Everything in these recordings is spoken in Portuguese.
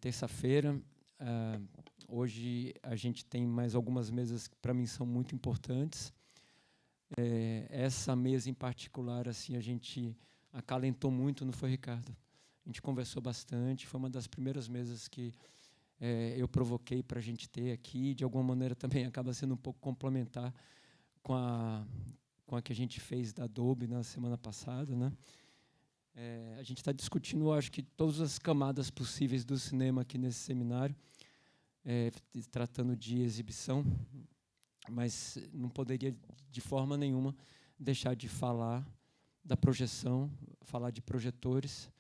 terça-feira. Hoje a gente tem mais algumas mesas que para mim são muito importantes. Essa mesa em particular, assim, a gente acalentou muito, não foi, Ricardo? A gente conversou bastante, foi uma das primeiras mesas que eu provoquei para a gente ter aqui. De alguma maneira também acaba sendo um pouco complementar com a que a gente fez da Adobe na semana passada, né? A gente está discutindo, eu acho que todas as camadas possíveis do cinema aqui nesse seminário, tratando de exibição, mas não poderia, de forma nenhuma, deixar de falar da projeção, falar de projetores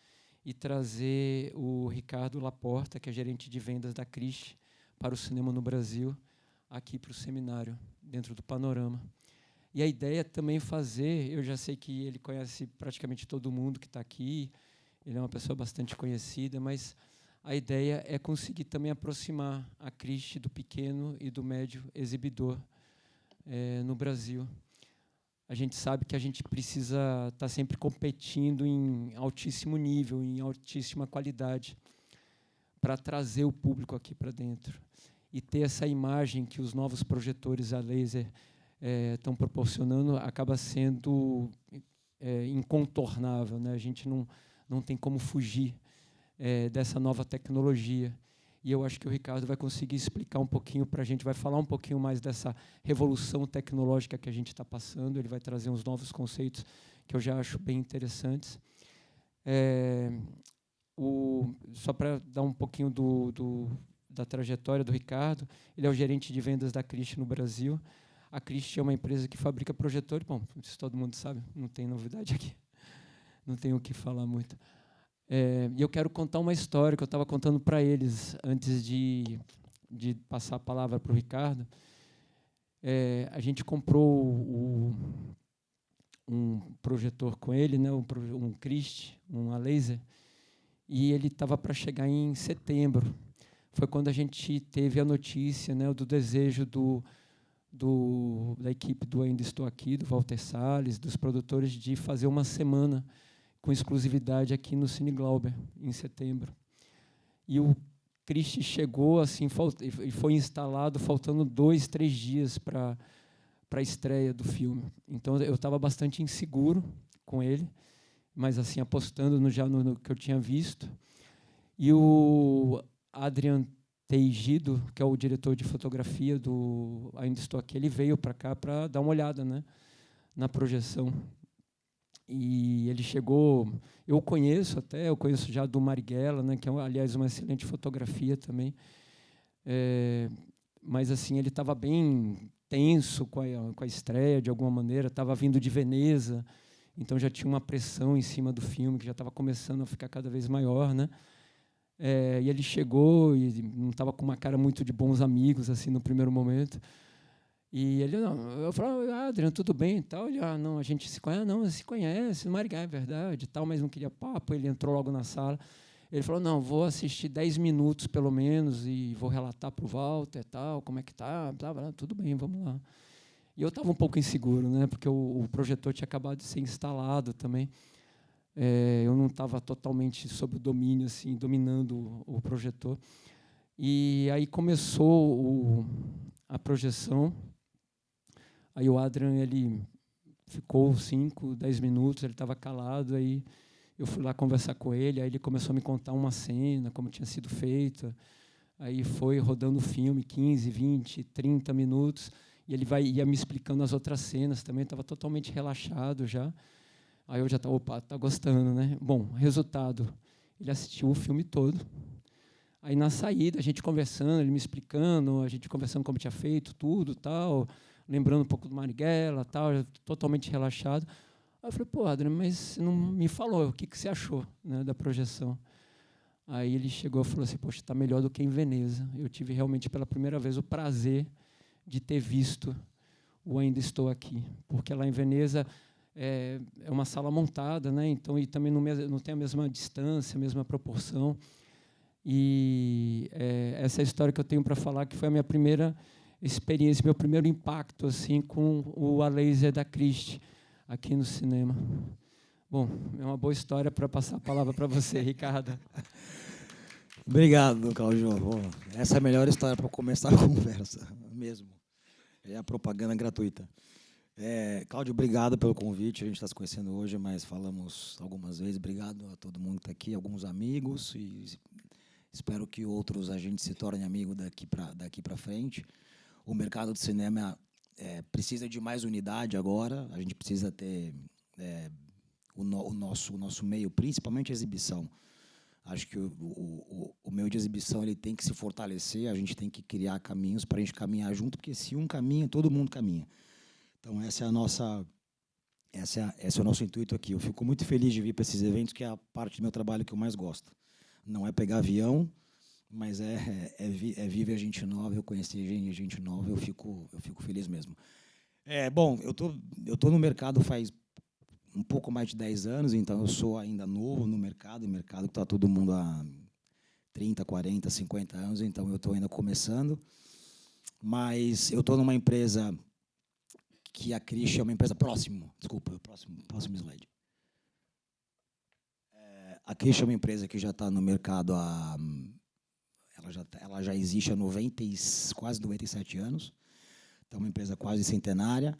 e trazer o Ricardo Laporta, que é gerente de vendas da Criste para o cinema no Brasil, aqui para o seminário, dentro do Panorama. E a ideia é também fazer, eu já sei que ele conhece praticamente todo mundo que está aqui, ele é uma pessoa bastante conhecida, mas a ideia é conseguir também aproximar a Criste do pequeno e do médio exibidor no Brasil. A gente sabe que a gente precisa estar sempre competindo em altíssimo nível, em altíssima qualidade, para trazer o público aqui para dentro. E ter essa imagem que os novos projetores a laser estão proporcionando acaba sendo incontornável, né? A gente não tem como fugir dessa nova tecnologia. E eu acho que o Ricardo vai conseguir explicar um pouquinho para a gente, vai falar um pouquinho mais dessa revolução tecnológica que a gente está passando, ele vai trazer uns novos conceitos que eu já acho bem interessantes. Só para dar um pouquinho da trajetória do Ricardo, ele é o gerente de vendas da Criste no Brasil. A Criste é uma empresa que fabrica projetores, bom, isso todo mundo sabe, não tem novidade aqui, não tenho o que falar muito. E eu quero contar uma história que eu estava contando para eles antes de passar a palavra para o Ricardo. A gente comprou um projetor com ele, né, um Criste, um a laser, e ele estava para chegar em setembro. Foi quando a gente teve a notícia, né, do desejo da equipe do Ainda Estou Aqui, do Walter Salles, dos produtores, de fazer uma semana com exclusividade aqui no Cine Glauber, em setembro. E o Criste chegou assim, e foi instalado faltando 2, 3 dias para a estreia do filme. Então, eu estava bastante inseguro com ele, mas assim apostando já no que eu tinha visto. E o Adrian Teigido, que é o diretor de fotografia do Ainda Estou Aqui, ele veio para cá para dar uma olhada, né, na projeção. E ele chegou, eu conheço já do Marighella, né, que é, aliás, uma excelente fotografia também, mas assim, ele estava bem tenso com a estreia, de alguma maneira, estava vindo de Veneza, então já tinha uma pressão em cima do filme, que já estava começando a ficar cada vez maior, né? E ele chegou e não estava com uma cara muito de bons amigos, assim, no primeiro momento. E ele, não, eu falei, Adriano, tudo bem e tal. Ele, não, a gente se conhece, não, se conhece, Marighella, é verdade, tal, mas não queria papo. Ele entrou logo na sala. Ele falou, não, vou assistir 10 minutos, pelo menos, e vou relatar para o Walter, tal, como é que tá, tudo bem, vamos lá. E eu estava um pouco inseguro, né, porque o projetor tinha acabado de ser instalado também. Eu não estava totalmente sob o domínio, assim, dominando o projetor. E aí começou a projeção. Aí o Adrian, ele ficou 5, 10 minutos, ele estava calado, aí eu fui lá conversar com ele, aí ele começou a me contar uma cena, como tinha sido feita, aí foi rodando o filme, 15, 20, 30 minutos, e ele ia me explicando as outras cenas também, estava totalmente relaxado já. Aí eu já estava, opa, tá gostando, né? Bom, resultado, ele assistiu o filme todo. Aí na saída, a gente conversando, ele me explicando, a gente conversando como tinha feito tudo, tal, lembrando um pouco do Marighella, tal, totalmente relaxado. Aí eu falei, pô, Adriano, mas você não me falou, o que você achou, né, da projeção? Aí ele chegou e falou assim, poxa, está melhor do que em Veneza. Eu tive realmente pela primeira vez o prazer de ter visto o Ainda Estou Aqui, porque lá em Veneza é uma sala montada, né, então, e também não tem a mesma distância, a mesma proporção. E essa é a história que eu tenho para falar, que foi a minha primeira experiência, meu primeiro impacto assim, com o a laser da Criste aqui no cinema. Bom, é uma boa história para passar a palavra para você, Ricardo. Obrigado, Cláudio. Essa é a melhor história para começar a conversa, mesmo. É a propaganda gratuita. Cláudio, obrigado pelo convite. A gente está se conhecendo hoje, mas falamos algumas vezes. Obrigado a todo mundo que está aqui, alguns amigos, e espero que outros a gente se tornem amigo daqui para frente. O mercado de cinema precisa de mais unidade agora. A gente precisa ter o nosso meio, principalmente a exibição. Acho que o meio de exibição ele tem que se fortalecer, a gente tem que criar caminhos para a gente caminhar junto, porque se um caminha, todo mundo caminha. Então, esse é o nosso intuito aqui. Eu fico muito feliz de vir para esses eventos, que é a parte do meu trabalho que eu mais gosto. Não é pegar avião, mas é viver gente nova, eu conhecer gente nova, eu fico feliz mesmo. Bom, eu tô no mercado faz um pouco mais de 10 anos, então eu sou ainda novo no mercado que está todo mundo há 30, 40, 50 anos, então eu estou ainda começando. Mas eu estou numa empresa que a Crish é uma empresa próximo slide. A Crish é uma empresa que já está no mercado ela já existe há quase 97 anos, então é uma empresa quase centenária.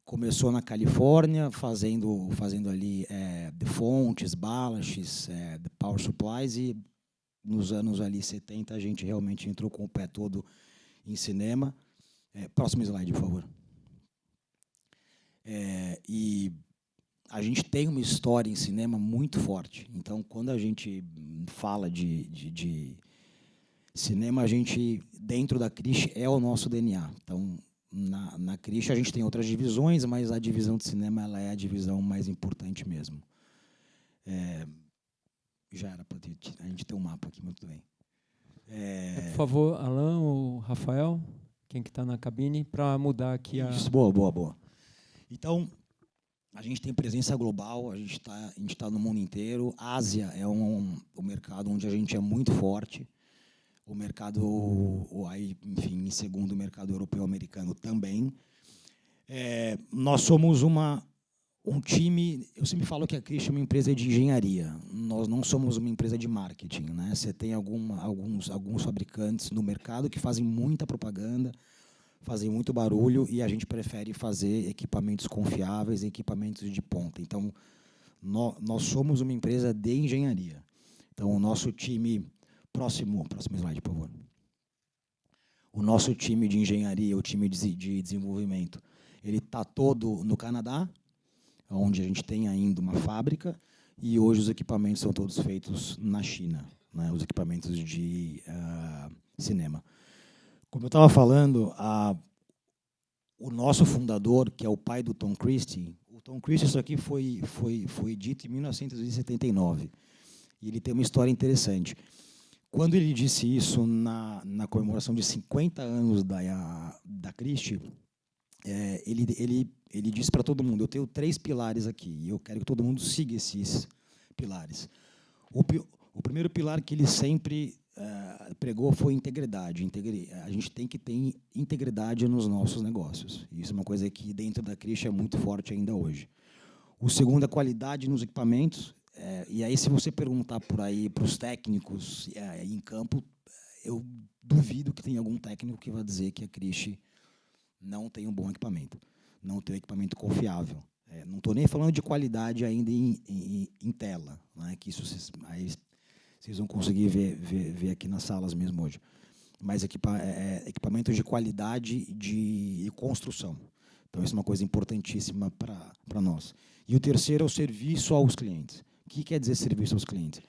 Começou na Califórnia, fazendo ali de fontes, balances, de power supplies, e nos anos ali 70 a gente realmente entrou com o pé todo em cinema. Próximo slide, por favor. E a gente tem uma história em cinema muito forte. Então, quando a gente fala de cinema, a gente, dentro da Crish, é o nosso DNA. Então, na Crish a gente tem outras divisões, mas a divisão de cinema ela é a divisão mais importante mesmo. Já era para a gente ter um mapa aqui, muito bem. Por favor, Alan ou Rafael, quem que está na cabine, para mudar aqui a... Isso, boa. Então, a gente tem presença global, a gente tá no mundo inteiro. A Ásia é um mercado onde a gente é muito forte. O mercado, enfim, em segundo, o mercado europeu-americano também. Nós somos um time, eu sempre falo que a Crish é uma empresa de engenharia. Nós não somos uma empresa de marketing, né? Você tem alguns fabricantes no mercado que fazem muita propaganda, fazem muito barulho, e a gente prefere fazer equipamentos confiáveis, equipamentos de ponta. Então, nós somos uma empresa de engenharia. Então, o nosso time... Próximo slide, por favor. O nosso time de engenharia, o time de desenvolvimento, ele está todo no Canadá, onde a gente tem ainda uma fábrica, e hoje os equipamentos são todos feitos na China, né, os equipamentos de cinema. Como eu estava falando, o nosso fundador, que é o pai do Tom Christie, o Tom Christie, isso aqui foi dito em 1979, e ele tem uma história interessante. Quando ele disse isso na comemoração de 50 anos da Crish, ele disse para todo mundo: eu tenho 3 pilares aqui, e eu quero que todo mundo siga esses pilares. O primeiro pilar que ele sempre pregou foi integridade. A gente tem que ter integridade nos nossos negócios. Isso é uma coisa que dentro da Crish é muito forte ainda hoje. O segundo é qualidade nos equipamentos. E aí, se você perguntar por aí para os técnicos em campo, eu duvido que tenha algum técnico que vai dizer que a Crish não tem um bom equipamento, não tem um equipamento confiável. Não estou nem falando de qualidade ainda em tela, né, que isso vocês vão conseguir ver aqui nas salas mesmo hoje. Mas equipamentos de qualidade e construção. Então, isso é uma coisa importantíssima para nós. E o terceiro é o serviço aos clientes. O que quer dizer serviço aos clientes?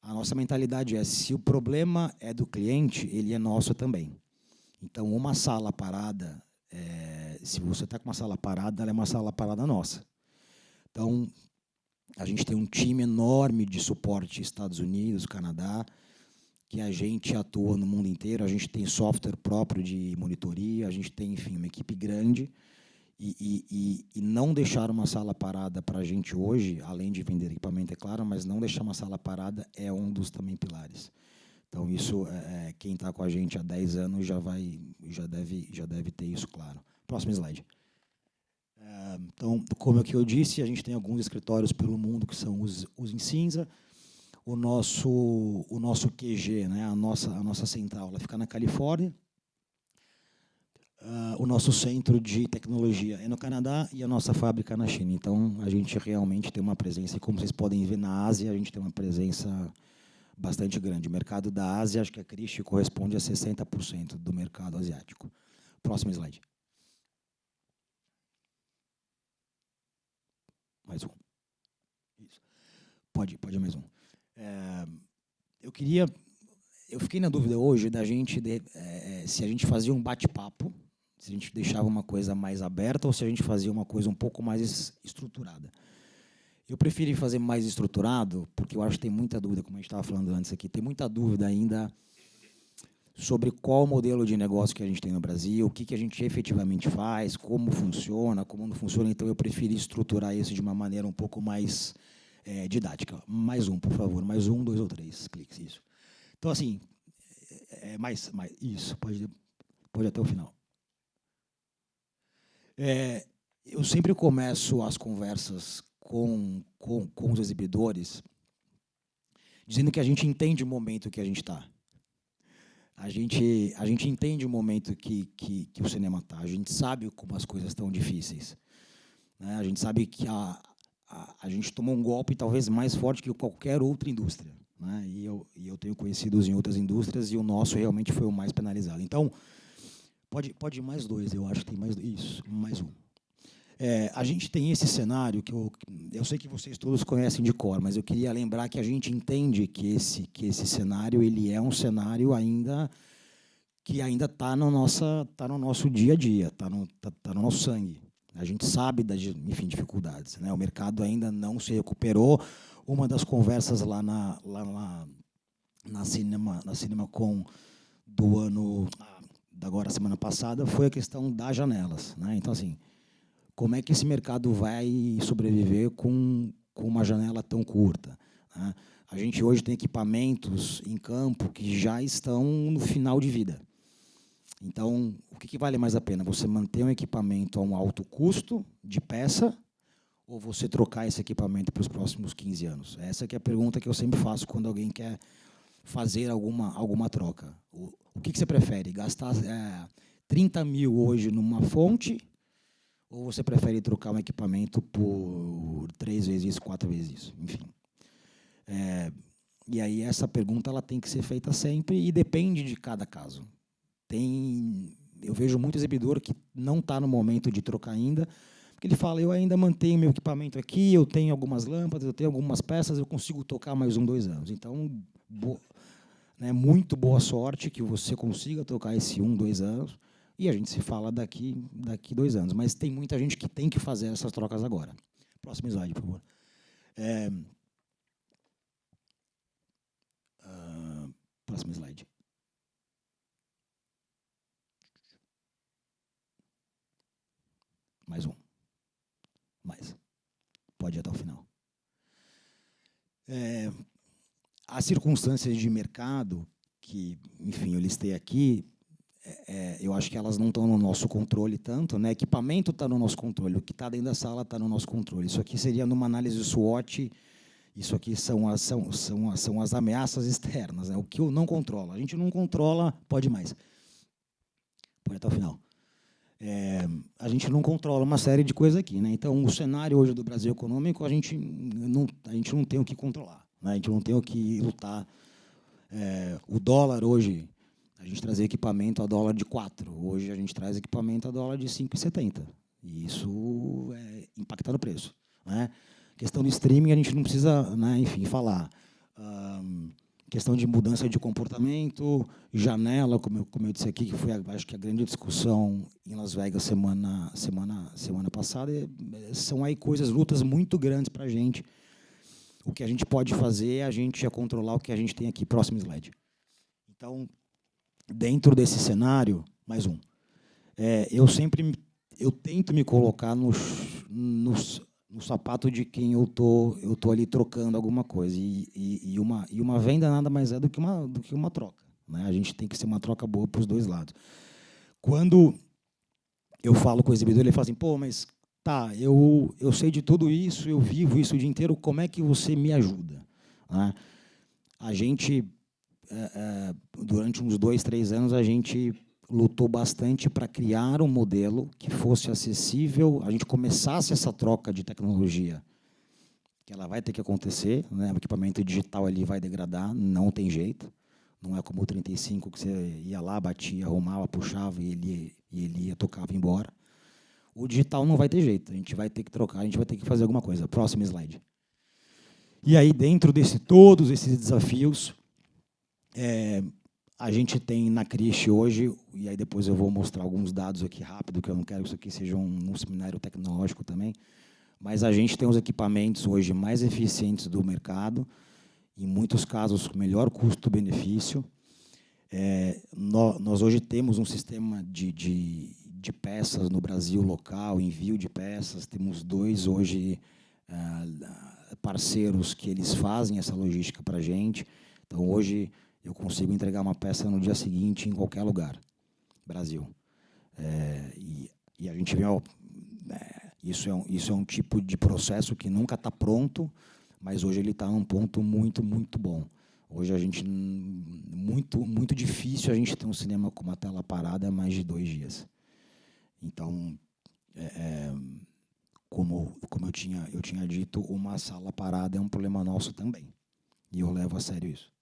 A nossa mentalidade é, se o problema é do cliente, ele é nosso também. Então, uma sala parada, se você está com uma sala parada, ela é uma sala parada nossa. Então, a gente tem um time enorme de suporte Estados Unidos, Canadá, que a gente atua no mundo inteiro. A gente tem software próprio de monitoria, a gente tem, enfim, uma equipe grande. E não deixar uma sala parada para a gente hoje, além de vender equipamento, é claro, mas não deixar uma sala parada é um dos também pilares. Então, isso, quem está com a gente há 10 anos já deve ter isso claro. Próximo slide. Então, como é que eu disse, a gente tem alguns escritórios pelo mundo que são os em cinza. o nosso QG, né, a nossa central, ela fica na Califórnia. O nosso centro de tecnologia é no Canadá e a nossa fábrica na China. Então, a gente realmente tem uma presença, e como vocês podem ver na Ásia, a gente tem uma presença bastante grande. O mercado da Ásia, acho que a Cristi corresponde a 60% do mercado asiático. Próximo slide. Mais um. Isso. Pode mais um. Eu fiquei na dúvida hoje da gente, se a gente fazia um bate-papo, se a gente deixava uma coisa mais aberta ou se a gente fazia uma coisa um pouco mais estruturada. Eu preferi fazer mais estruturado, porque eu acho que tem muita dúvida, como a gente estava falando antes aqui, tem muita dúvida ainda sobre qual modelo de negócio que a gente tem no Brasil, o que a gente efetivamente faz, como funciona, como não funciona. Então, eu preferi estruturar isso de uma maneira um pouco mais didática. Mais um, por favor. Mais um, 2 ou 3 cliques. Isso. Então, assim, isso, pode até o final. Eu sempre começo as conversas com os exibidores dizendo que a gente entende o momento que a gente está. A gente entende o momento que o cinema está. A gente sabe como as coisas estão difíceis, né? A gente sabe que a gente tomou um golpe talvez mais forte que qualquer outra indústria, né? E eu tenho conhecidos em outras indústrias e o nosso realmente foi o mais penalizado. Então, pode ir mais 2, eu acho que tem mais 2. Isso, mais um. A gente tem esse cenário que eu sei que vocês todos conhecem de cor, mas eu queria lembrar que a gente entende que esse cenário ele é um cenário que ainda está no nosso dia a dia, está no nosso sangue. A gente sabe das dificuldades, né? O mercado ainda não se recuperou. Uma das conversas lá na CinemaCon do ano, agora semana passada, foi a questão das janelas, né? Então, assim, como é que esse mercado vai sobreviver com uma janela tão curta, né? A gente hoje tem equipamentos em campo que já estão no final de vida. Então, o que vale mais a pena? Você manter um equipamento a um alto custo de peça ou você trocar esse equipamento para os próximos 15 anos? Essa que é a pergunta que eu sempre faço quando alguém quer fazer alguma troca. O que você prefere? Gastar 30 mil hoje numa fonte ou você prefere trocar um equipamento por 3 vezes isso, 4 vezes isso? Enfim. E aí essa pergunta ela tem que ser feita sempre e depende de cada caso. Eu vejo muito exibidor que não está no momento de trocar ainda, porque ele fala, eu ainda mantenho meu equipamento aqui, eu tenho algumas lâmpadas, eu tenho algumas peças, eu consigo tocar mais 1, 2 anos. Então, muito boa sorte que você consiga tocar esse 1, 2 anos, e a gente se fala daqui 2 anos. Mas tem muita gente que tem que fazer essas trocas agora. Próximo slide, por favor. Próximo slide. Mais um. Mais. Pode ir até o final. As circunstâncias de mercado, que, enfim, eu listei aqui, eu acho que elas não estão no nosso controle tanto, né? Equipamento está no nosso controle, o que está dentro da sala está no nosso controle. Isso aqui seria numa análise SWOT, isso aqui são as ameaças externas, né? O que eu não controlo. A gente não controla, pode mais. Pode até o final. A gente não controla uma série de coisas aqui, né? Então, o cenário hoje do Brasil econômico, a gente não tem o que controlar, né? A gente não tem o que lutar. O dólar hoje, a gente traz equipamento a dólar de 4. Hoje a gente traz equipamento a dólar de 5,70. E isso impacta no preço, né? Questão de streaming, a gente não precisa, né, enfim, falar. Questão de mudança de comportamento, janela, como eu disse aqui, que foi, acho que a grande discussão em Las Vegas semana passada, são aí lutas muito grandes para a gente. O que a gente pode fazer é a gente controlar o que a gente tem aqui. Próximo slide. Então, dentro desse cenário, mais um, eu tento me colocar no sapato de quem eu tô ali trocando alguma coisa. E uma venda nada mais é do que uma troca, né? A gente tem que ser uma troca boa para os dois lados. Quando eu falo com o exibidor, ele fala assim, pô, mas tá, eu sei de tudo isso, eu vivo isso o dia inteiro, como é que você me ajuda, né? A gente, durante uns 2, 3 anos, a gente lutou bastante para criar um modelo que fosse acessível, a gente começasse essa troca de tecnologia, que ela vai ter que acontecer, né? O equipamento digital ali vai degradar, não tem jeito. Não é como o 35, que você ia lá, batia, arrumava, puxava e ele ia, tocava e ia embora. O digital não vai ter jeito, a gente vai ter que trocar, a gente vai ter que fazer alguma coisa. Próximo slide. E aí, dentro de todos esses desafios, a gente tem na Crish hoje, e aí depois eu vou mostrar alguns dados aqui rápido, que eu não quero que isso aqui seja um seminário tecnológico também, mas a gente tem os equipamentos hoje mais eficientes do mercado, em muitos casos, com melhor custo-benefício. Nós hoje temos um sistema de peças no Brasil local, envio de peças, temos 2 hoje parceiros que eles fazem essa logística para a gente. Então, hoje, eu consigo entregar uma peça no dia seguinte em qualquer lugar, Brasil. E a gente vê, isso é um tipo de processo que nunca está pronto, mas hoje ele está num ponto muito, muito bom. Hoje a gente muito difícil a gente ter um cinema com uma tela parada mais de 2 dias. Então, como eu tinha dito, uma sala parada é um problema nosso também. E eu levo a sério isso.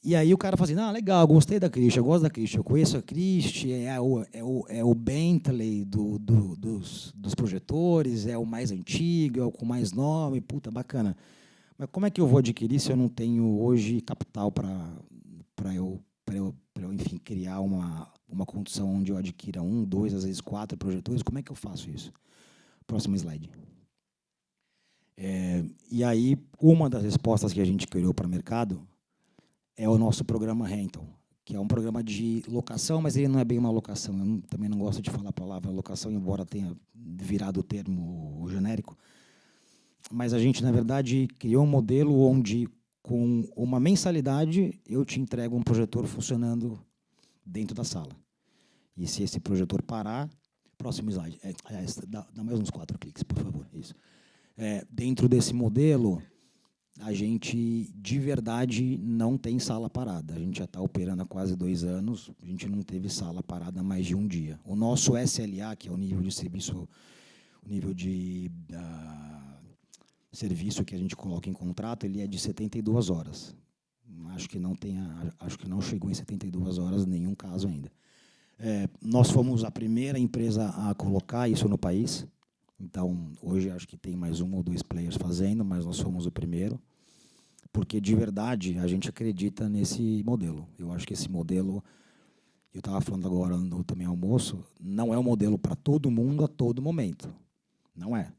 E aí o cara fala assim, legal, gostei da Crish, eu gosto da Crish, eu conheço a Crish, é o Bentley dos projetores, é o mais antigo, é o com mais nome, puta, bacana. Mas como é que eu vou adquirir se eu não tenho hoje capital para eu, enfim, criar uma condição onde eu adquira 1, 2, às vezes 4 projetores? Como é que eu faço isso? Próximo slide. E aí, uma das respostas que a gente criou para o mercado é o nosso programa Rental, que é um programa de locação, mas ele não é bem uma locação. Eu também não gosto de falar a palavra locação, embora tenha virado o termo genérico. Mas a gente, na verdade, criou um modelo onde, com uma mensalidade, eu te entrego um projetor funcionando dentro da sala. E se esse projetor parar... Próximo slide. Dá mais uns 4 cliques, por favor. Isso. Dentro desse modelo, a gente, de verdade, não tem sala parada. A gente já está operando há quase 2 anos, a gente não teve sala parada mais de 1 dia. O nosso SLA, que é o nível de serviço, o nível de serviço que a gente coloca em contrato, ele é de 72 horas. Acho que não chegou em 72 horas em nenhum caso ainda. Nós fomos a primeira empresa a colocar isso no país. Então, hoje acho que tem mais 1 ou 2 players fazendo, mas nós fomos o primeiro, porque, de verdade, a gente acredita nesse modelo. Eu acho que esse modelo, eu estava falando agora no também almoço, não é um modelo para todo mundo a todo momento. Não é.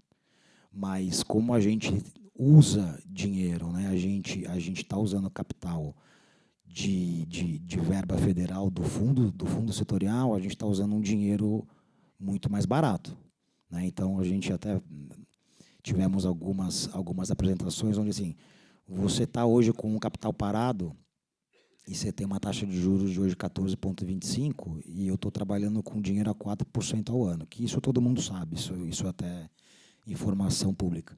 Mas como a gente usa dinheiro, né? A gente está usando capital de verba federal do fundo setorial, a gente está usando um dinheiro muito mais barato. Né? Então, a gente até tivemos algumas apresentações onde, assim, você está hoje com um capital parado e você tem uma taxa de juros de hoje 14,25% e eu estou trabalhando com dinheiro a 4% ao ano, que isso todo mundo sabe, isso até é informação pública.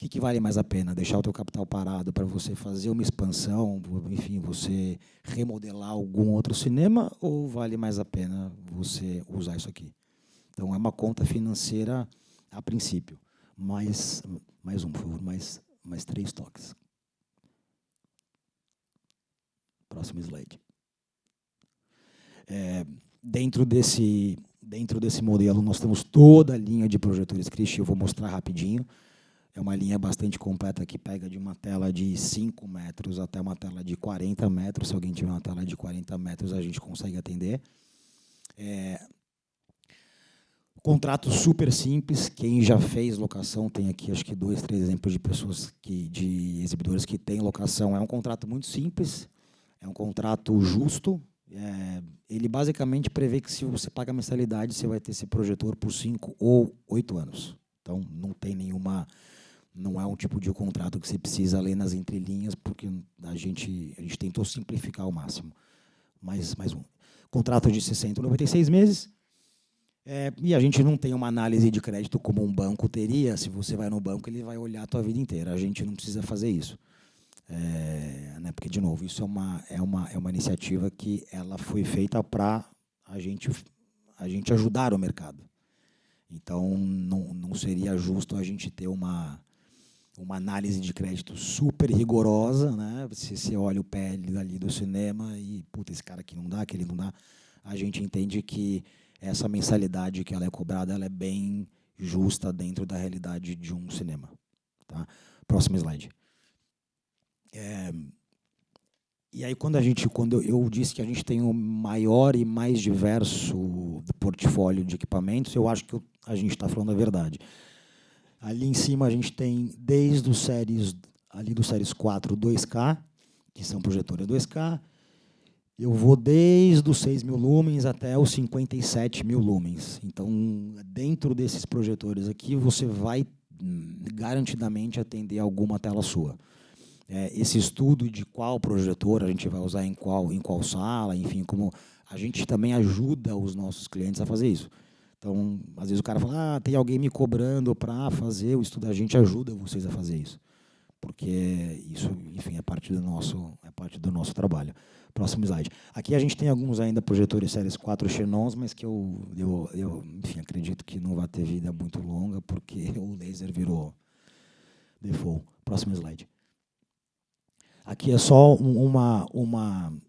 O que vale mais a pena? Deixar o teu capital parado para você fazer uma expansão, enfim, você remodelar algum outro cinema, ou vale mais a pena você usar isso aqui? Então, é uma conta financeira a princípio. Mais um, por favor, mais 3 toques. Próximo slide. Dentro desse modelo, nós temos toda a linha de projetores Crish, eu vou mostrar rapidinho. É uma linha bastante completa que pega de uma tela de 5 metros até uma tela de 40 metros. Se alguém tiver uma tela de 40 metros, a gente consegue atender. Contrato super simples. Quem já fez locação, tem aqui acho que 2, 3 exemplos de pessoas, de exibidores que têm locação. É um contrato muito simples, é um contrato justo. Ele basicamente prevê que se você paga a mensalidade, você vai ter esse projetor por 5 ou 8 anos. Então, não é um tipo de contrato que você precisa ler nas entrelinhas, porque a gente tentou simplificar ao máximo. Mais um. Contrato de 60 ou 96 meses. E a gente não tem uma análise de crédito como um banco teria. Se você vai no banco, ele vai olhar a tua vida inteira. A gente não precisa fazer isso. Né, porque, de novo, isso é uma iniciativa que ela foi feita para a gente ajudar o mercado. Então, não seria justo a gente ter uma análise de crédito super rigorosa, né? Se você olha o PL ali do cinema e, puta, esse cara aqui não dá, aquele não dá, a gente entende que essa mensalidade que ela é cobrada, ela é bem justa dentro da realidade de um cinema. Tá? Próximo slide. E aí, quando eu disse que a gente tem o maior e mais diverso portfólio de equipamentos, eu acho que a gente está falando a verdade. Ali em cima a gente tem desde os séries, ali do séries 4, 2K, que são projetores 2K. Eu vou desde os 6.000 lumens até os 57.000 lumens. Então, dentro desses projetores aqui, você vai garantidamente atender alguma tela sua. Esse estudo de qual projetor a gente vai usar em qual sala, enfim, como a gente também ajuda os nossos clientes a fazer isso. Então, às vezes o cara fala, tem alguém me cobrando para fazer o estudo, a gente ajuda vocês a fazer isso. Porque isso, enfim, é parte do nosso trabalho. Próximo slide. Aqui a gente tem alguns ainda projetores séries 4 Xenons, mas que eu enfim, acredito que não vai ter vida muito longa, porque o laser virou default. Próximo slide. Aqui é só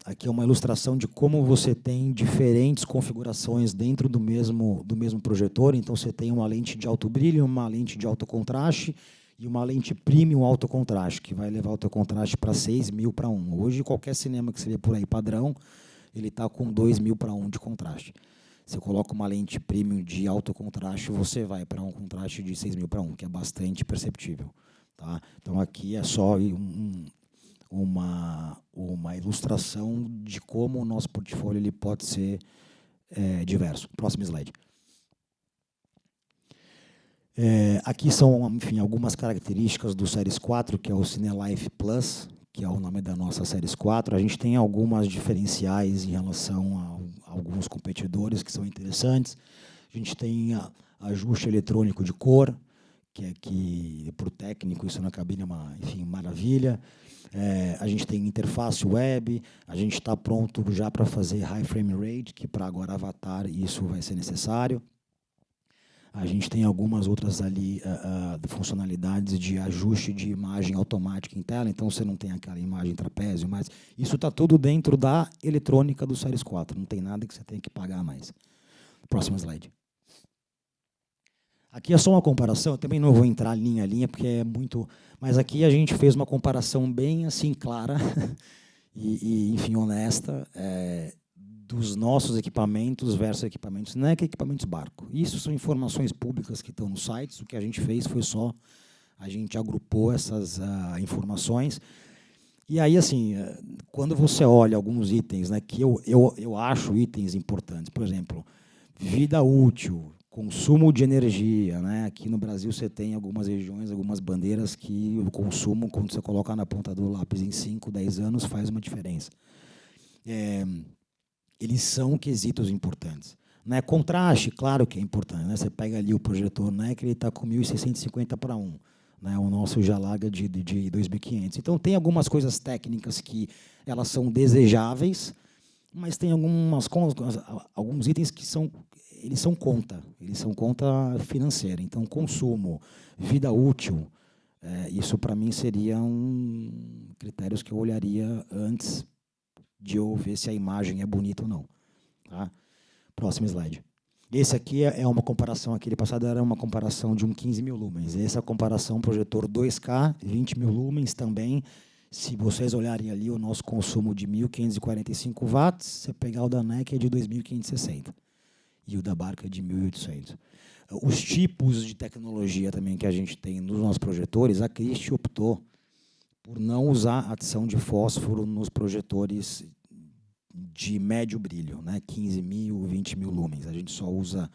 aqui é uma ilustração de como você tem diferentes configurações dentro do mesmo projetor. Então, você tem uma lente de alto brilho, uma lente de alto contraste e uma lente premium alto contraste, que vai levar o teu contraste para 6.000 para 1. Hoje, qualquer cinema que você vê por aí padrão, ele está com 2.000 para 1 de contraste. Você coloca uma lente premium de alto contraste, você vai para um contraste de 6.000 para 1, que é bastante perceptível. Tá? Então, aqui é só uma ilustração de como o nosso portfólio ele pode ser diverso. Próximo slide. Aqui são, enfim, algumas características do Series 4, que é o CineLife Plus, que é o nome da nossa Series 4. A gente tem algumas diferenciais em relação a alguns competidores que são interessantes. A gente tem ajuste eletrônico de cor, que para o técnico isso na cabine é uma, enfim, maravilha. A gente tem interface web, a gente está pronto já para fazer high frame rate, que para agora Avatar isso vai ser necessário. A gente tem algumas outras ali funcionalidades de ajuste de imagem automática em tela, então você não tem aquela imagem trapézio, mas isso está tudo dentro da eletrônica do Series 4, não tem nada que você tenha que pagar mais. Próximo slide. Aqui é só uma comparação, eu também não vou entrar linha a linha, porque é muito... Mas aqui a gente fez uma comparação bem assim clara e enfim, honesta, dos nossos equipamentos versus equipamentos NEC e equipamentos barco. Isso são informações públicas que estão nos sites, o que a gente fez foi só, a gente agrupou essas informações. E aí, assim, quando você olha alguns itens, né, que eu acho itens importantes, por exemplo, vida útil, consumo de energia, né? Aqui no Brasil você tem algumas regiões, algumas bandeiras que o consumo, quando você coloca na ponta do lápis em 5, 10 anos, faz uma diferença. Eles são quesitos importantes. Né? Contraste, claro que é importante. Né? Você pega ali o projetor, né, que ele está com 1.650 para 1. Né? O nosso já larga de 2.500. Então, tem algumas coisas técnicas que elas são desejáveis, mas tem alguns itens que eles são conta financeira. Então, consumo, vida útil, isso para mim seriam critérios que eu olharia antes de eu ver se a imagem é bonita ou não. Tá? Próximo slide. Esse aqui é uma comparação, aquele passado era uma comparação de 15.000 lumens. Essa comparação projetor 2K, 20.000 lumens também. Se vocês olharem ali o nosso consumo de 1.545 watts, você pegar o da NEC é de 2.560 e o da Barco é de 1.800. Os tipos de tecnologia também que a gente tem nos nossos projetores, a Christie optou por não usar adição de fósforo nos projetores de médio brilho, né? 15.000, 20.000 lumens. A gente só usa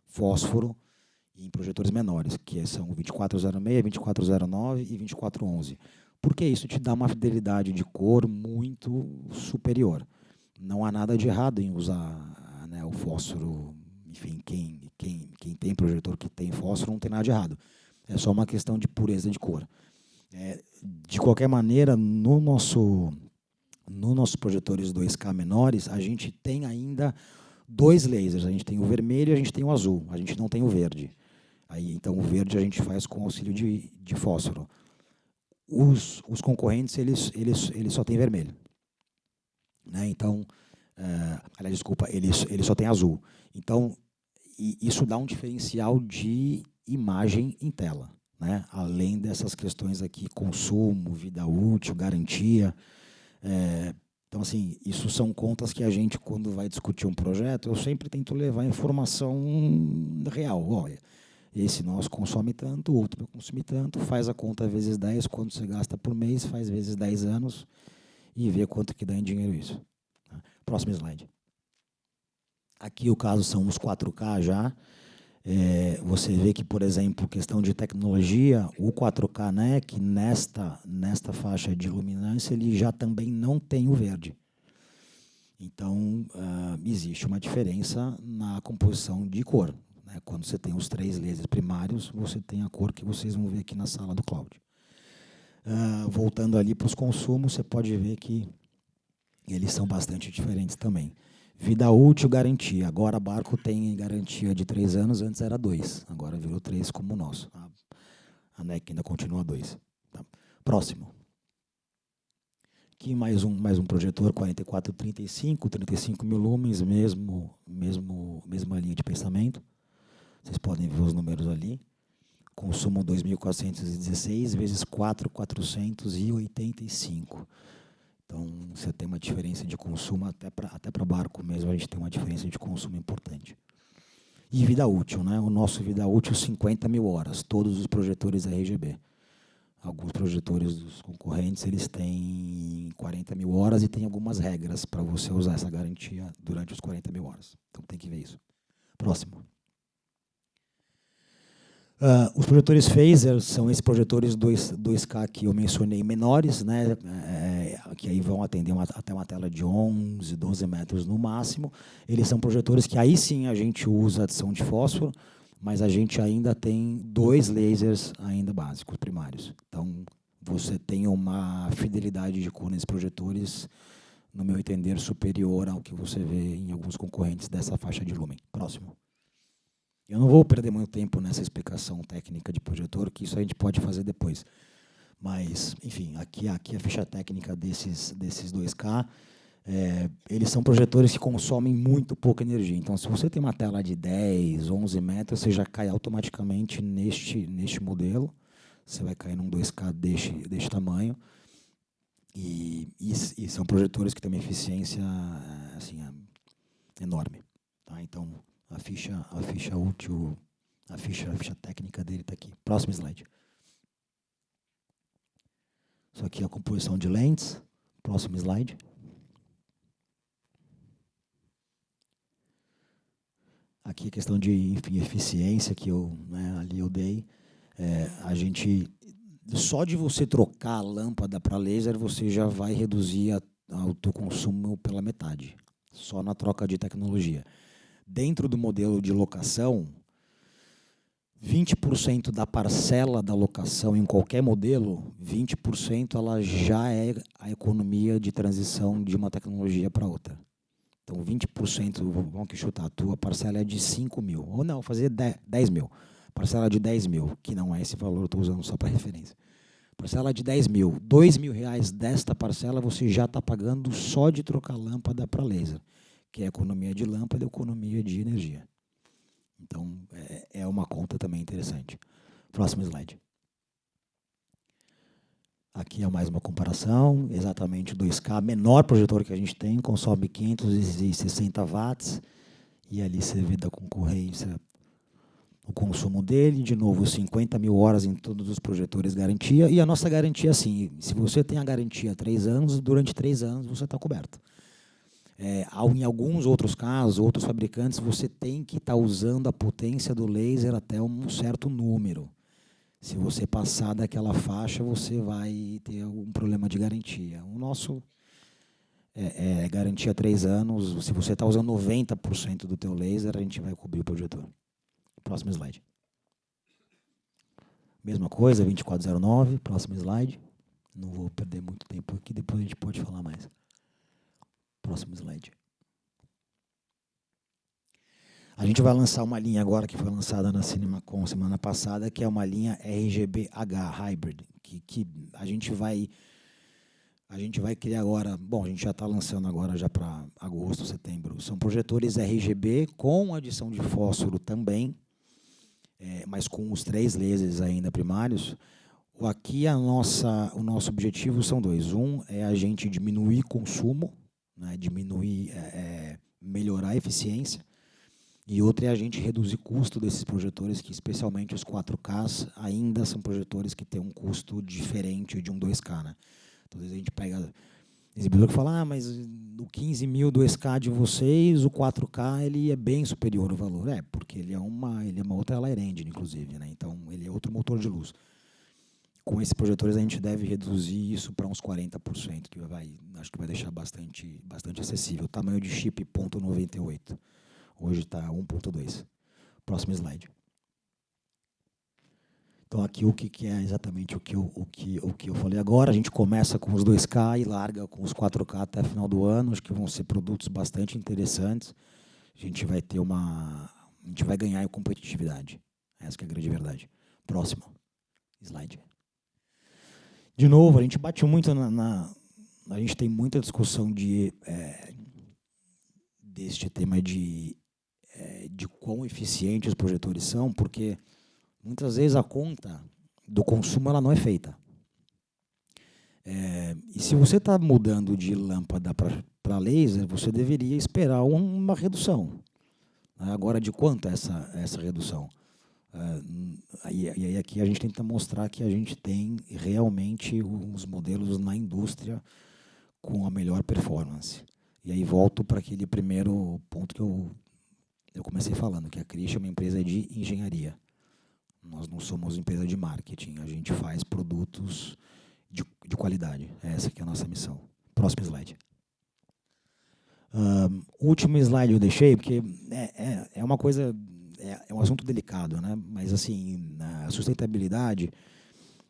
fósforo em projetores menores, que são 2406, 2409 e 2411. Porque isso te dá uma fidelidade de cor muito superior. Não há nada de errado em usar, né, o fósforo. Enfim, quem tem projetor que tem fósforo não tem nada de errado. É só uma questão de pureza de cor. De qualquer maneira, no nossos projetores 2K menores, a gente tem ainda 2 lasers. A gente tem o vermelho e a gente tem o azul. A gente não tem o verde. Aí, então, o verde a gente faz com auxílio de fósforo. Os concorrentes, eles só têm vermelho. Né? Então, aliás, desculpa, eles só têm azul. Então, isso dá um diferencial de imagem em tela. Né? Além dessas questões aqui, consumo, vida útil, garantia. Então, assim, isso são contas que a gente, quando vai discutir um projeto, eu sempre tento levar informação real. Olha, esse nosso consome tanto, o outro vai consumir tanto, faz a conta vezes 10, quanto você gasta por mês, faz vezes 10 anos e vê quanto que dá em dinheiro isso. Próximo slide. Aqui o caso são os 4K já. Você vê que, por exemplo, questão de tecnologia, o 4K NEC, nesta faixa de luminância, ele já também não tem o verde. Então, existe uma diferença na composição de cor. Né? Quando você tem os 3 lasers primários, você tem a cor que vocês vão ver aqui na sala do cloud. Voltando ali para os consumos, você pode ver que eles são bastante diferentes também. Vida útil, garantia. Agora, barco tem garantia de 3 anos, antes era 2. Agora virou 3 como o nosso. A NEC ainda continua 2. Tá? Próximo. Aqui mais um projetor 4435, 35 mil lumens, mesma linha de pensamento. Vocês podem ver os números ali. Consumo 2.416 vezes 4.485. Então, você tem uma diferença de consumo, até para barco mesmo, a gente tem uma diferença de consumo importante. E vida útil, né? O nosso vida útil, 50 mil horas, todos os projetores RGB. Alguns projetores dos concorrentes, eles têm 40 mil horas e tem algumas regras para você usar essa garantia durante os 40 mil horas. Então, tem que ver isso. Próximo. Os projetores phaser são esses projetores 2K que eu mencionei menores, né, que aí vão atender até uma tela de 11, 12 metros no máximo. Eles são projetores que aí sim a gente usa adição de fósforo, mas a gente ainda tem 2 lasers ainda básicos, primários. Então, você tem uma fidelidade de cor nesses projetores, no meu entender, superior ao que você vê em alguns concorrentes dessa faixa de lumen. Próximo. Eu não vou perder muito tempo nessa explicação técnica de projetor, que isso a gente pode fazer depois. Mas, enfim, aqui a ficha técnica desses 2K, eles são projetores que consomem muito pouca energia. Então, se você tem uma tela de 10, 11 metros, você já cai automaticamente neste modelo. Você vai cair num 2K deste tamanho. E são projetores que têm uma eficiência assim, enorme. Tá? Então, a ficha útil, a ficha técnica dele está aqui. Próximo slide. Isso aqui é a composição de lentes. Próximo slide. Aqui a questão de, enfim, eficiência que ali eu dei. A gente, só de você trocar a lâmpada para laser, você já vai reduzir o teu consumo pela metade. Só na troca de tecnologia. Dentro do modelo de locação, 20% da parcela da locação em qualquer modelo, 20% ela já é a economia de transição de uma tecnologia para outra. Então, 20%, vamos aqui chutar, a tua parcela é de 5 mil. Ou não, fazer 10 mil. Parcela de 10 mil, que não é esse valor, estou usando só para referência. Parcela de 10 mil. R$2.000 desta parcela você já está pagando só de trocar lâmpada para laser, que é economia de lâmpada e economia de energia. Então, é uma conta também interessante. Próximo slide. Aqui é mais uma comparação, exatamente o 2K, menor projetor que a gente tem, consome 560 watts, e ali você vê da concorrência o consumo dele, de novo, 50 mil horas em todos os projetores garantia, e a nossa garantia, assim, se você tem a garantia 3 anos, durante 3 anos você está coberto. Em alguns outros casos, outros fabricantes, você tem que estar usando a potência do laser até um certo número. Se você passar daquela faixa, você vai ter algum problema de garantia. O nosso é garantia 3 anos. Se você está usando 90% do teu laser, a gente vai cobrir o projetor. Próximo slide. Mesma coisa, 2409, próximo slide. Não vou perder muito tempo aqui, depois a gente pode falar mais. Próximo slide. A gente vai lançar uma linha agora que foi lançada na CinemaCon semana passada, que é uma linha RGB-H Hybrid, que a gente vai criar agora. Bom, a gente já está lançando agora já para agosto, setembro. São projetores RGB com adição de fósforo também, mas com os 3 lasers ainda primários. Aqui o nosso objetivo são 2. Um é a gente diminuir consumo, né, melhorar a eficiência. E outra é a gente reduzir o custo desses projetores, que especialmente os 4Ks ainda são projetores que têm um custo diferente de um 2K. Né? Então, às vezes a gente pega exibidor que fala, mas o 15.000 2K de vocês, o 4K ele é bem superior ao valor. Porque ele é uma outra Light Engine, inclusive. Né? Então, ele é outro motor de luz. Com esses projetores, a gente deve reduzir isso para uns 40%, que acho que vai deixar bastante acessível. O tamanho de chip 0.98. Hoje está 1.2. Próximo slide. Então, aqui o que é exatamente o que eu falei agora. A gente começa com os 2K e larga com os 4K até o final do ano. Acho que vão ser produtos bastante interessantes. A gente vai ganhar em competitividade. Essa que é a grande verdade. Próximo slide. De novo, a gente bate muito a gente tem muita discussão deste tema de quão eficientes os projetores são, porque muitas vezes a conta do consumo ela não é feita. E se você está mudando de lâmpada para laser, você deveria esperar uma redução. Agora, de quanto é essa redução? E aí aqui a gente tenta mostrar que a gente tem realmente uns modelos na indústria com a melhor performance. E aí volto para aquele primeiro ponto que eu comecei falando, que a Crish é uma empresa de engenharia. Nós não somos empresa de marketing, a gente faz produtos de qualidade. Essa que é a nossa missão. Próximo slide. O último slide eu deixei, porque é uma coisa, é um assunto delicado, né? Mas assim, a sustentabilidade,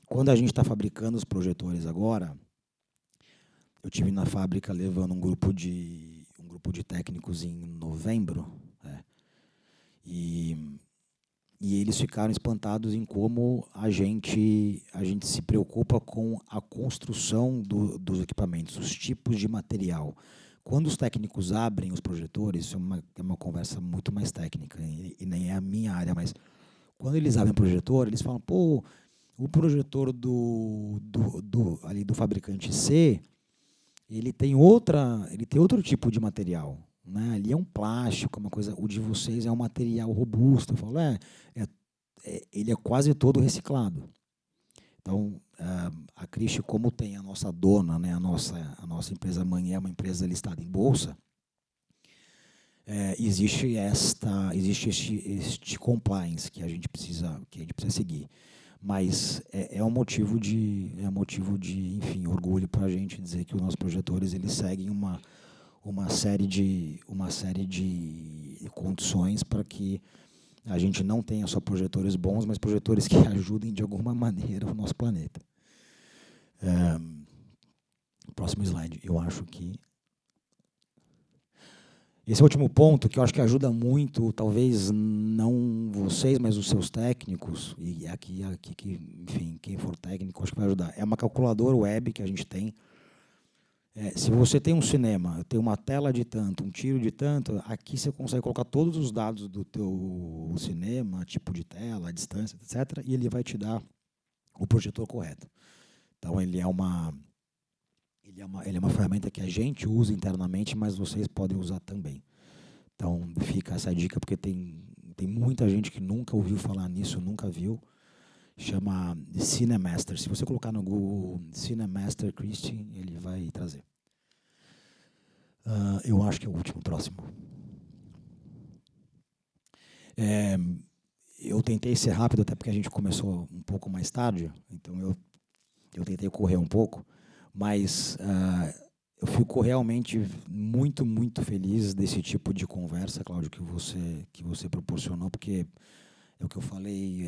quando a gente está fabricando os projetores agora, eu tive na fábrica levando um grupo de técnicos em novembro, e eles ficaram espantados em como a gente se preocupa com a construção dos equipamentos, os tipos de material. Quando os técnicos abrem os projetores, isso é uma conversa muito mais técnica, e nem é a minha área, mas quando eles abrem o projetor, eles falam, pô, o projetor do fabricante C, ele tem outro tipo de material. Né? Ali é um plástico, uma coisa. O de vocês é um material robusto. Eu falo, ele é quase todo reciclado. Então, a Crish, como tem a nossa dona, né, a nossa empresa mãe é uma empresa listada em bolsa, existe este compliance que a gente precisa seguir. Mas é um motivo de enfim, orgulho para a gente dizer que os nossos projetores eles seguem uma série de condições para que a gente não tenha só projetores bons, mas projetores que ajudem de alguma maneira o nosso planeta. Próximo slide. Eu acho que esse é o último ponto que eu acho que ajuda muito, talvez não vocês, mas os seus técnicos, e aqui enfim, quem for técnico, acho que vai ajudar. É uma calculadora web que a gente tem. Se você tem um cinema, tem uma tela de tanto, um tiro de tanto, aqui você consegue colocar todos os dados do teu cinema, tipo de tela, distância, etc., e ele vai te dar o projetor correto. Então, ele é uma ferramenta que a gente usa internamente, mas vocês podem usar também. Então, fica essa dica, porque tem muita gente que nunca ouviu falar nisso, nunca viu. Chama Cinemaster. Se você colocar no Google Cinemaster Christie, ele vai trazer. Eu acho que é o último, próximo. Eu tentei ser rápido, até porque a gente começou um pouco mais tarde, então eu tentei correr um pouco, mas eu fico realmente muito, muito feliz desse tipo de conversa, Cláudio, que você proporcionou, porque É o que eu falei,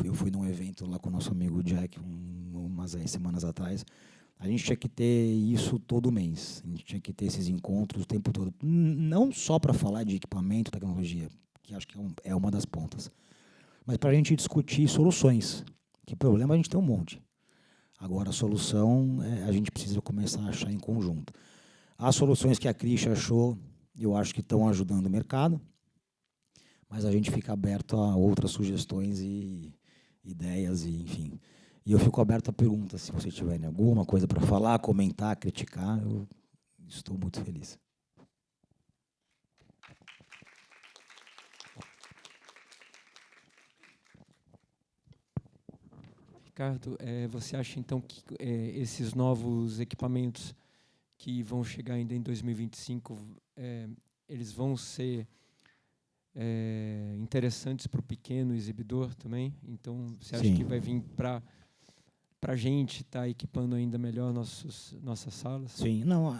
eu fui num evento lá com o nosso amigo Jack umas semanas atrás. A gente tinha que ter isso todo mês. A gente tinha que ter esses encontros o tempo todo. Não só para falar de equipamento, tecnologia, que acho que é uma das pontas, mas para a gente discutir soluções. Que problema a gente tem um monte. Agora, a solução, a gente precisa começar a achar em conjunto. As soluções que a Cris achou, eu acho que estão ajudando o mercado, mas a gente fica aberto a outras sugestões e ideias, e enfim. E eu fico aberto a perguntas, se vocês tiverem alguma coisa para falar, comentar, criticar, eu estou muito feliz. Ricardo, você acha então que esses novos equipamentos que vão chegar ainda em 2025, eles vão ser interessantes para o pequeno exibidor também? Então, você acha Sim. que vai vir para a gente estar equipando ainda melhor nossas salas? Sim, não,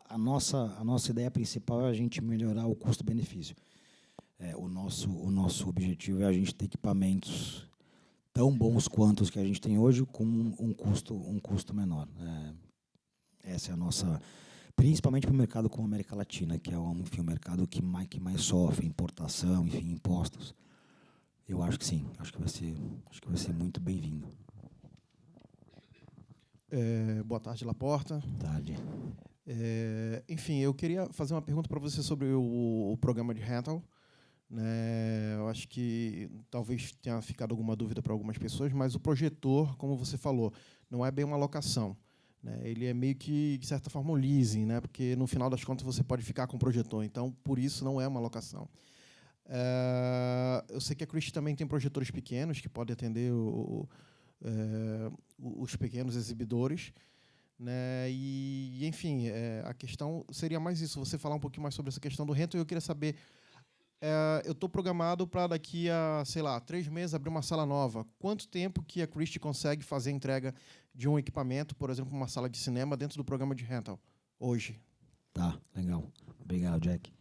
a nossa ideia principal é a gente melhorar o custo-benefício. O nosso objetivo é a gente ter equipamentos tão bons quanto os que a gente tem hoje, com um custo menor. Essa é a nossa, principalmente para o mercado como a América Latina, que é um mercado que mais sofre importação, enfim, impostos. Eu acho que sim, acho que vai ser muito bem-vindo. Boa tarde, Laporta. Boa tarde. Enfim, eu queria fazer uma pergunta para você sobre o programa de rental. Né? Eu acho que talvez tenha ficado alguma dúvida para algumas pessoas, mas o projetor, como você falou, não é bem uma locação. Né? Ele é meio que, de certa forma, um leasing, né? Porque, no final das contas, você pode ficar com o projetor. Então, por isso, não é uma locação. Eu sei que a Christie também tem projetores pequenos, que podem atender os pequenos exibidores. Né? E, enfim, a questão seria mais isso, você falar um pouquinho mais sobre essa questão do rental. E eu queria saber, eu estou programado para daqui a, sei lá, 3 meses abrir uma sala nova. Quanto tempo que a Christie consegue fazer a entrega de um equipamento, por exemplo, uma sala de cinema, dentro do programa de rental, hoje? Tá, legal. Obrigado, Jack.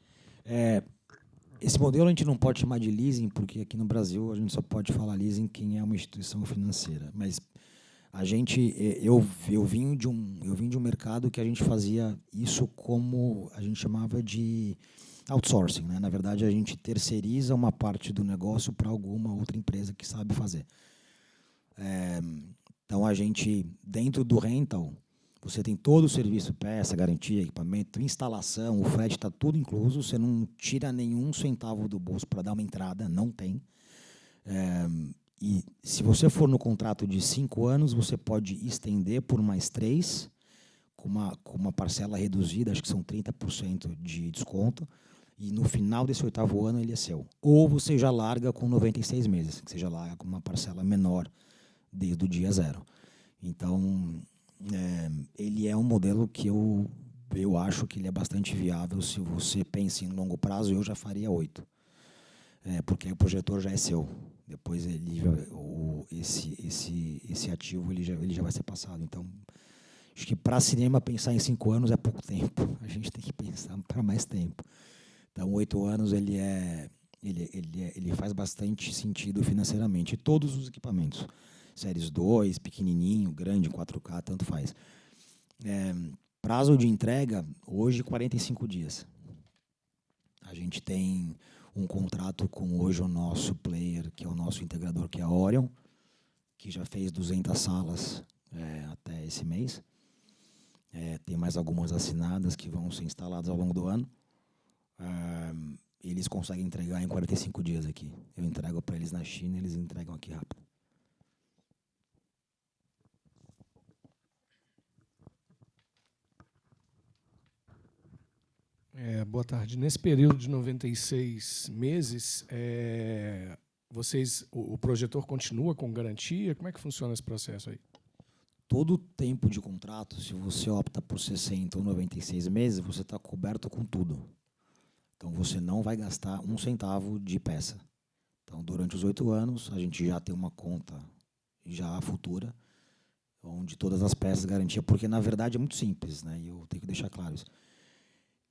Esse modelo a gente não pode chamar de leasing, porque aqui no Brasil a gente só pode falar leasing quem é uma instituição financeira. Mas eu vim de um mercado que a gente fazia isso como a gente chamava de outsourcing, né? Na verdade, a gente terceiriza uma parte do negócio para alguma outra empresa que sabe fazer. Então, a gente, dentro do rental, você tem todo o serviço, peça, garantia, equipamento, instalação, o frete está tudo incluso, você não tira nenhum centavo do bolso para dar uma entrada, não tem. E se você for no contrato de 5 anos, você pode estender por mais 3, com uma parcela reduzida, acho que são 30% de desconto, e no final desse 8º ano ele é seu. Ou você já larga com 96 meses, que você já larga com uma parcela menor desde o dia 0. Então, ele é um modelo que eu acho que ele é bastante viável. Se você pensa em longo prazo, eu já faria 8. Porque o projetor já é seu. Depois esse ativo ele já vai ser passado. Então, acho que para cinema pensar em 5 anos é pouco tempo. A gente tem que pensar para mais tempo. Então, 8 anos ele faz bastante sentido financeiramente. E todos os equipamentos, séries 2, pequenininho, grande, 4K, tanto faz. Prazo de entrega, hoje, 45 dias. A gente tem um contrato com hoje o nosso player, que é o nosso integrador, que é a Orion, que já fez 200 salas até esse mês. Tem mais algumas assinadas que vão ser instaladas ao longo do ano. Eles conseguem entregar em 45 dias aqui. Eu entrego para eles na China, eles entregam aqui rápido. Boa tarde. Nesse período de 96 meses, o projetor continua com garantia? Como é que funciona esse processo aí? Todo tempo de contrato, se você opta por 60 ou 96 meses, você está coberto com tudo. Então, você não vai gastar um centavo de peça. Então, durante os 8 anos, a gente já tem uma conta já futura, onde todas as peças garantia, porque, na verdade, é muito simples, né? E eu tenho que deixar claro isso.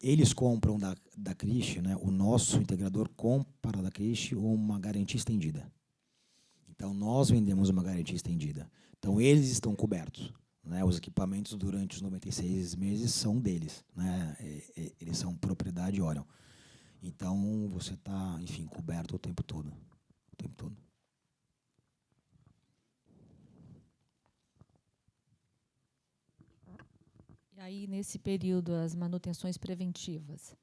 Eles compram da Christie, né? O nosso integrador compra da Christie uma garantia estendida. Então, nós vendemos uma garantia estendida. Então, eles estão cobertos. Né? Os equipamentos, durante os 96 meses, são deles. Né? Eles são propriedade Orion. Então, você está, enfim, coberto o tempo todo. O tempo todo. E aí, nesse período, as manutenções preventivas,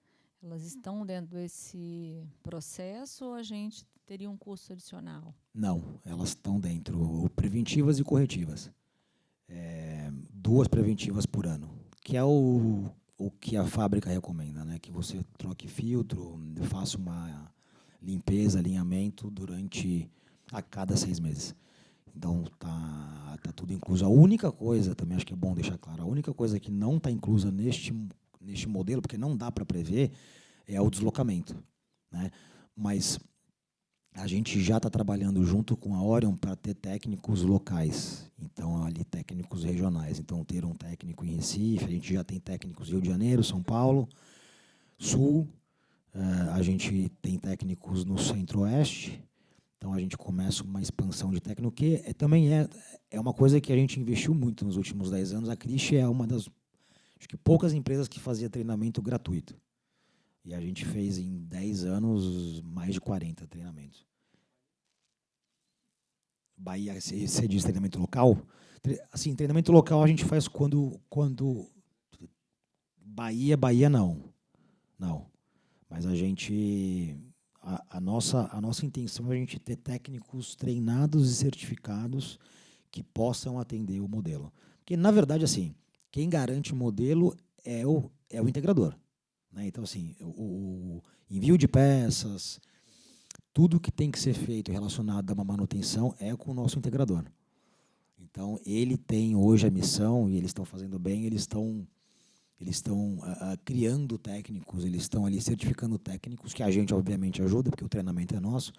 elas estão dentro desse processo ou a gente teria um custo adicional? Não, elas estão dentro, preventivas e corretivas. 2 preventivas por ano, que é o que a fábrica recomenda, né? Que você troque filtro, faça uma limpeza, alinhamento a cada 6 meses. Então, tá tudo incluso. A única coisa, também acho que é bom deixar claro, a única coisa que não está inclusa neste modelo, porque não dá para prever, é o deslocamento. Né? Mas a gente já está trabalhando junto com a Orion para ter técnicos locais, então ali técnicos regionais. Então, ter um técnico em Recife, a gente já tem técnicos em Rio de Janeiro, São Paulo, Sul, a gente tem técnicos no Centro-Oeste. Então, a gente começa uma expansão de técnico, que também é uma coisa que a gente investiu muito nos últimos 10 anos. A Crist é uma das, acho que, poucas empresas que fazia treinamento gratuito. E a gente fez, em 10 anos, mais de 40 treinamentos. Bahia, você diz treinamento local? Assim, treinamento local a gente faz quando Bahia não. Não. Mas a gente... A nossa intenção é a gente ter técnicos treinados e certificados que possam atender o modelo. Porque, na verdade, assim, quem garante o modelo é o integrador. Né? Então, assim, o envio de peças, tudo que tem que ser feito relacionado a uma manutenção é com o nosso integrador. Então, ele tem hoje a missão, e eles estão fazendo bem, eles estão criando técnicos, eles estão ali certificando técnicos, que a gente, obviamente, ajuda, porque o treinamento é nosso,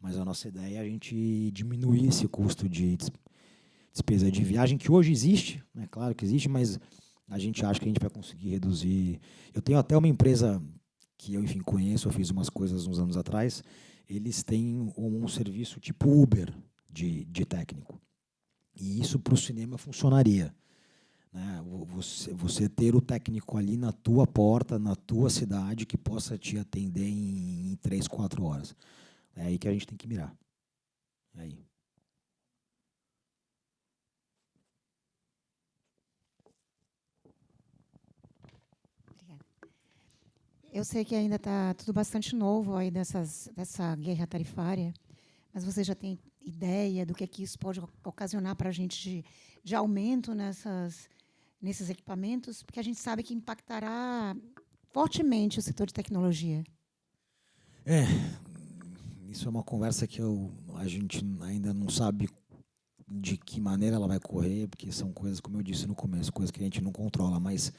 mas a nossa ideia é a gente diminuir esse custo de despesa de viagem, que hoje existe, né? Claro que existe, mas a gente acha que a gente vai conseguir reduzir. Eu tenho até uma empresa que eu, enfim, conheço, eu fiz umas coisas uns anos atrás, eles têm um serviço tipo Uber de técnico. E isso para o cinema funcionaria. Né? Você ter o técnico ali na tua porta, na tua cidade, que possa te atender em 3, 4 horas. É aí que a gente tem que mirar. É aí. Obrigada. Eu sei que ainda está tudo bastante novo aí dessa guerra tarifária, mas você já tem ideia do que isso pode ocasionar para a gente de aumento nesses equipamentos? Porque a gente sabe que impactará fortemente o setor de tecnologia. Isso é uma conversa que a gente ainda não sabe de que maneira ela vai correr, porque são coisas, como eu disse no começo, coisas que a gente não controla. Mas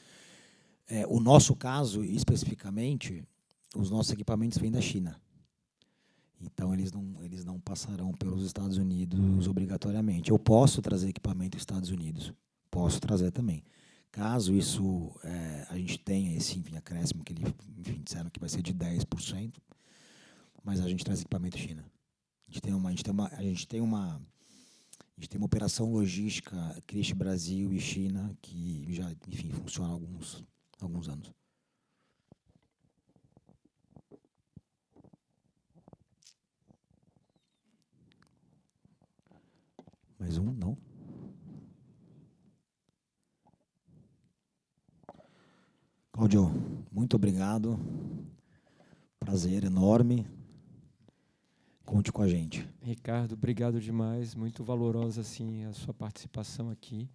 o nosso caso, especificamente, os nossos equipamentos vêm da China. Então, eles não passarão pelos Estados Unidos obrigatoriamente. Eu posso trazer equipamento dos Estados Unidos. Posso trazer também. Caso isso, a gente tenha esse, enfim, acréscimo, que eles, enfim, disseram que vai ser de 10%, mas a gente traz equipamento China. A gente tem uma operação logística Crist Brasil e China que já, enfim, funciona há alguns anos. Mais um? Não? Cláudio, muito obrigado. Prazer enorme. Conte com a gente. Ricardo, obrigado demais. Muito valorosa assim, a sua participação aqui.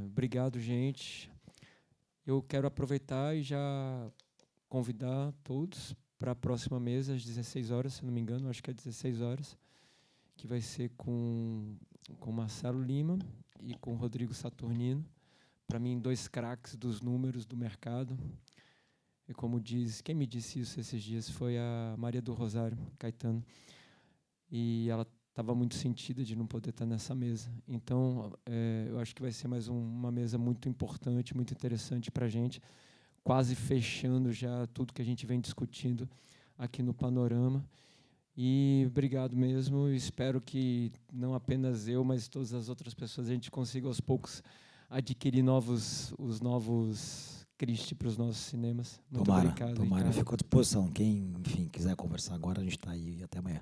Obrigado, gente. Eu quero aproveitar e já convidar todos para a próxima mesa, às 16 horas, se não me engano, acho que é 16 horas, que vai ser com Marcelo Lima e com Rodrigo Saturnino. Para mim, 2 craques dos números do mercado. E como quem me disse isso esses dias foi a Maria do Rosário Caetano. E ela estava muito sentida de não poder estar nessa mesa. Então, eu acho que vai ser mais uma mesa muito importante, muito interessante para a gente, quase fechando já tudo que a gente vem discutindo aqui no Panorama. E obrigado mesmo. Espero que não apenas eu, mas todas as outras pessoas, a gente consiga aos poucos adquirir os novos Christie para os nossos cinemas. Muito Tomara, obrigado. tomara. Ricardo. Fico à disposição. Quem, enfim, quiser conversar agora, a gente está aí. Até amanhã.